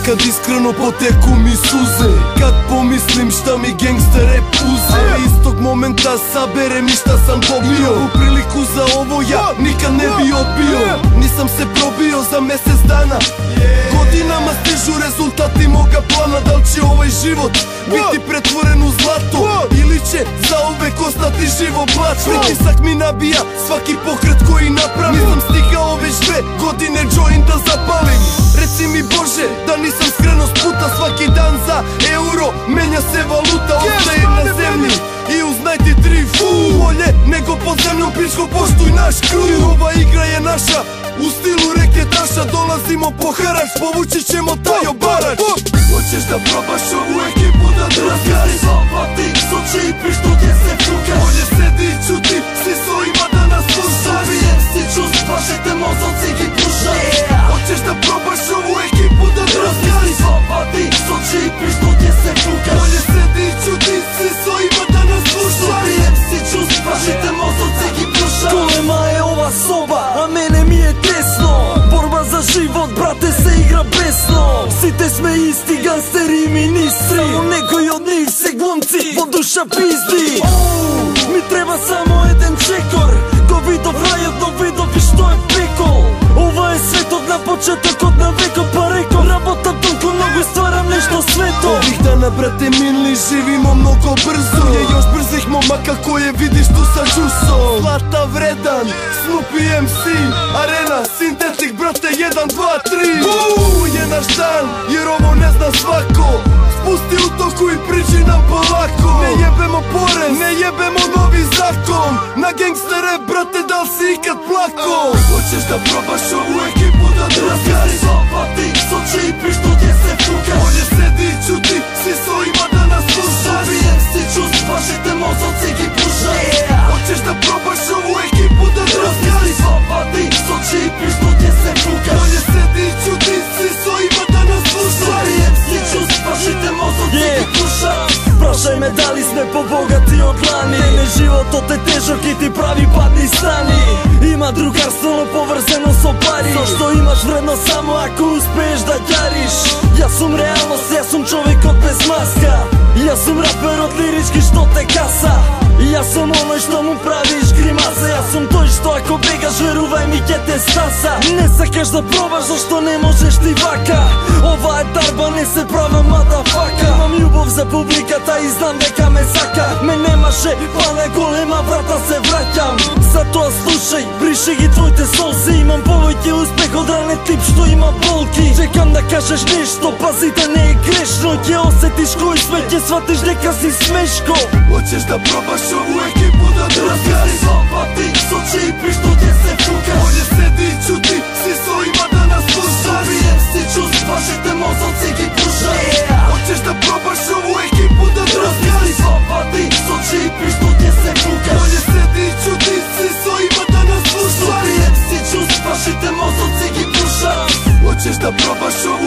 Nekad iskreno poteku mi suze kad pomislim šta mi gangsta rap uze. Istog momenta saberem i šta sam dobio. U priliku za ovo ja nikad ne bi odbio. Nisam se probio za mesec dana, godinama stižu rezultati moga plana. Da li će ovaj život biti pretvoren u zlato ili će zauvek ostati živo blač? Pritisak mi nabija svaki pokret koji napravim. Nisam stigao već 2 godine joint da zapalim. Reci mi Bože da nisam skrenuo s puta. Svaki dan za euro menja se valuta. Ostajem na zemlji i uz 93 bolje nego pod zemljom, pičko poštuj naš krug. Ova igra je naša, u stilu reketaša. Dolazimo po harač, povući ćemo taj obarač. Hoćeš da probaš ovu ekipu da drskaš? Zapati soči i pištu gdje se fukaš. Bolje sedi i čuti, svi svojima da nas slušaš. Ubijem si čustva, žete mozom cigi pušaš. Hoćeš da probaš ovu ekipu da drskaš? Zapati soči i pištu gdje se fukaš. Bolje sedi i čuti, svi svojima da nas slušaš. Ubijem si čustva, žete mozom cigi pušaš. Golema je ova soba, a mene mi je tesno. Borba za život, brate, se igra besno. Site sme isti gangsteri i ministri, samo nekoj od njih se glumci po duša pizdi. Mi treba samo jedan čekor, ko vido frajer, do vidovi što je prikol. Ovo je svet od na početak, od na veko, pa rekao rabotam tonko nogu i stvaram nešto sveto. Ovih dana, brate, minli živimo mnogo brzo. Je još brzih momaka koje vidiš tu sa džusom. Zlata vredan, Snoopy MC, Arena, Sintetik, brate, 1, 2, 3. Je naš dan, jer ovo ne zna svako. Spusti u toku i priđi nam polako. Ne jebemo porez, ne jebemo novi zakon. Na gangstere, brate, da li si ikad plako? Hoćeš da probaš ovu ekipu da drskaš? Zapati soči i pištu gdje se fukaš. Bolje sedi i čuti, svi svojima da nas slušaš. Ubijem si čustva, žete mozom cigi pušaš. Hoćeš da probaš ovu ekipu da drskaš? Zapati soči i pištu gdje se fukaš. Bolje sedi i čuti, svi svojima da nas slušaš. Ubijem si čustva, žete mozom cigi pušaš. Prošaj me, dali sme pobogati od lani. Ne život, to te težak i ti pravi padni stani. Ima drugarstvo povrzeno so pari. To što imaš vredno samo ako uspeješ da jariš. Ja sam realnost, ja sam čovjek od bez maska. Ja sam raper od lirički što te kasa. Ja sam onoj što mu praviš grimasa. Ja sam toj što ako begaš veruvaj mi ke te stasa. Ne sakaš da probaš zašto ne možeš ti vaka. Ova je darba, ne se prava motherfucka. Imam ljubav za publikata i znam neka me saka. Me nemaše, pa na golema vrata se vraćam. Zato slušaj, briši i tvojte solsi. Imam povojke uspeh od rane tip što ima bolki. Čekam da kažeš nešto, pazi da ne je grešno. Ke osjetiš koji sve, ke shvatiš neka si smeško. Hoćeš da probaš ovu ekipu da drskaš? Zapati soči i pištu gdje se fukaš. Bolje sedi i čuti, svi svojima da nas slušaš. Ubijem si čustva, žete mozom cigi pušaš. Hoćeš da probaš ovu ekipu da drskaš? Zapati soči i pištu gdje se fukaš. Bolje sedi i čuti, svi svojima da nas slušaš. Ubijem si čustva, žete mozom cigi pušaš. Hoćeš da probaš ovu